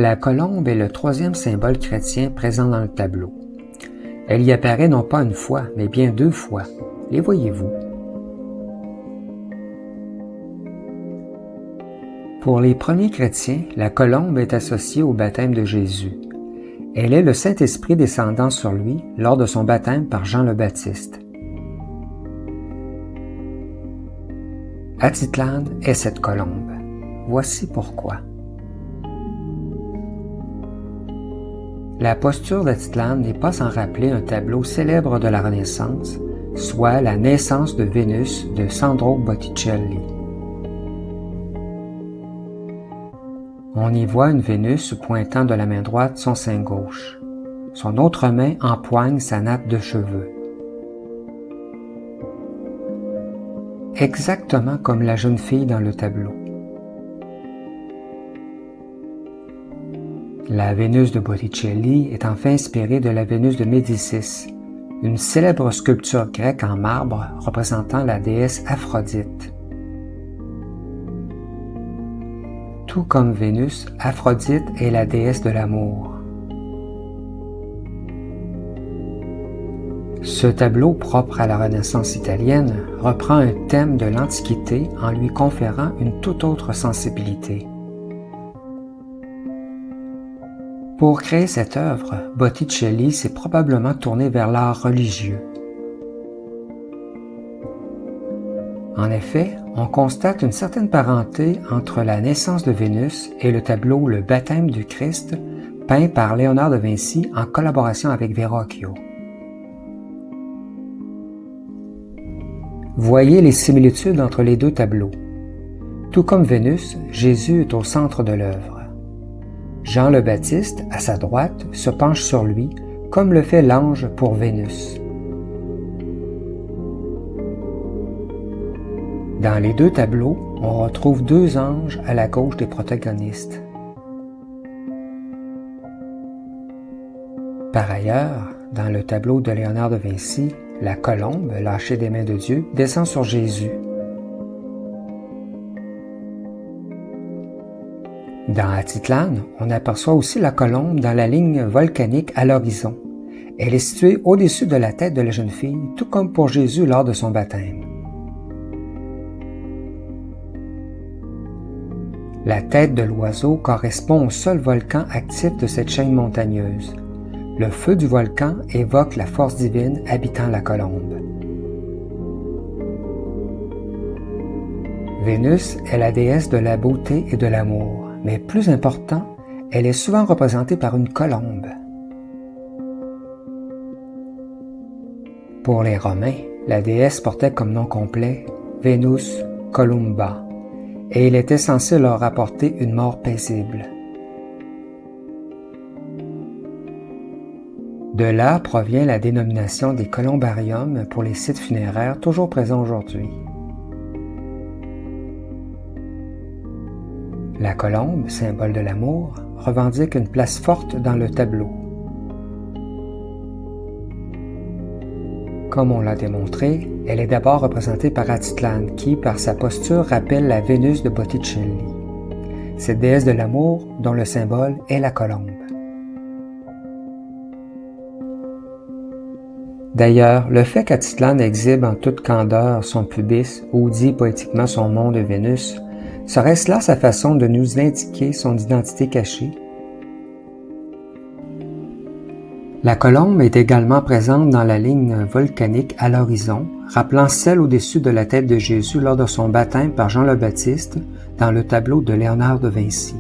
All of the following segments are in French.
La colombe est le troisième symbole chrétien présent dans le tableau. Elle y apparaît non pas une fois, mais bien 2 fois. Les voyez-vous? Pour les premiers chrétiens, la colombe est associée au baptême de Jésus. Elle est le Saint-Esprit descendant sur lui lors de son baptême par Jean le Baptiste. Atitlan est cette colombe. Voici pourquoi. La posture d'Atitlan n'est pas sans rappeler un tableau célèbre de la Renaissance, soit la naissance de Vénus de Sandro Botticelli. On y voit une Vénus pointant de la main droite son sein gauche. Son autre main empoigne sa natte de cheveux. Exactement comme la jeune fille dans le tableau. La Vénus de Botticelli est enfin inspirée de la Vénus de Médicis, une célèbre sculpture grecque en marbre représentant la déesse Aphrodite. Tout comme Vénus, Aphrodite est la déesse de l'amour. Ce tableau, propre à la Renaissance italienne, reprend un thème de l'Antiquité en lui conférant une toute autre sensibilité. Pour créer cette œuvre, Botticelli s'est probablement tourné vers l'art religieux. En effet, on constate une certaine parenté entre la naissance de Vénus et le tableau Le baptême du Christ, peint par Léonard de Vinci en collaboration avec Verrocchio. Voyez les similitudes entre les 2 tableaux. Tout comme Vénus, Jésus est au centre de l'œuvre. Jean le Baptiste, à sa droite, se penche sur lui, comme le fait l'ange pour Vénus. Dans les 2 tableaux, on retrouve 2 anges à la gauche des protagonistes. Par ailleurs, dans le tableau de Léonard de Vinci, la colombe, lâchée des mains de Dieu, descend sur Jésus. Dans Atitlan, on aperçoit aussi la colombe dans la ligne volcanique à l'horizon. Elle est située au-dessus de la tête de la jeune fille, tout comme pour Jésus lors de son baptême. La tête de l'oiseau correspond au seul volcan actif de cette chaîne montagneuse. Le feu du volcan évoque la force divine habitant la colombe. Vénus est la déesse de la beauté et de l'amour, mais plus important, elle est souvent représentée par une colombe. Pour les Romains, la déesse portait comme nom complet Venus Columba, et il était censé leur apporter une mort paisible. De là provient la dénomination des columbariums pour les sites funéraires toujours présents aujourd'hui. La colombe, symbole de l'amour, revendique une place forte dans le tableau. Comme on l'a démontré, elle est d'abord représentée par Atitlan qui, par sa posture, rappelle la Vénus de Botticelli, cette déesse de l'amour dont le symbole est la colombe. D'ailleurs, le fait qu'Atitlan exhibe en toute candeur son pubis ou dit poétiquement son nom de Vénus, serait-ce là sa façon de nous indiquer son identité cachée? La colombe est également présente dans la ligne volcanique à l'horizon, rappelant celle au-dessus de la tête de Jésus lors de son baptême par Jean le Baptiste dans le tableau de Léonard de Vinci.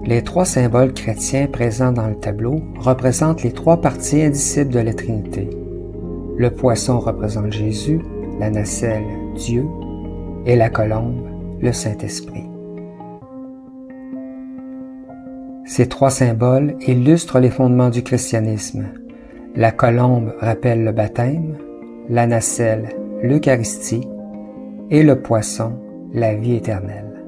Les 3 symboles chrétiens présents dans le tableau représentent les 3 parties indicibles de la Trinité. Le poisson représente Jésus, la nacelle, Dieu, et la colombe, le Saint-Esprit. Ces 3 symboles illustrent les fondements du christianisme. La colombe rappelle le baptême, la nacelle, l'Eucharistie, et le poisson, la vie éternelle.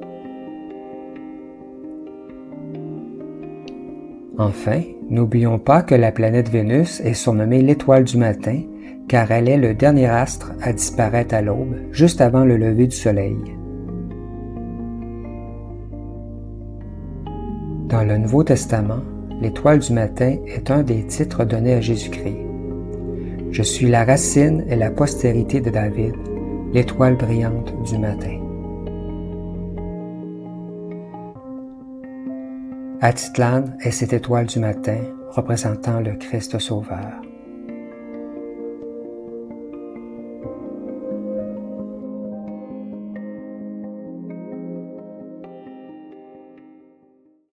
Enfin, n'oublions pas que la planète Vénus est surnommée l'étoile du matin, car elle est le dernier astre à disparaître à l'aube, juste avant le lever du soleil. Dans le Nouveau Testament, l'étoile du matin est un des titres donnés à Jésus-Christ. Je suis la racine et la postérité de David, l'étoile brillante du matin. Atitlan est cette étoile du matin représentant le Christ Sauveur.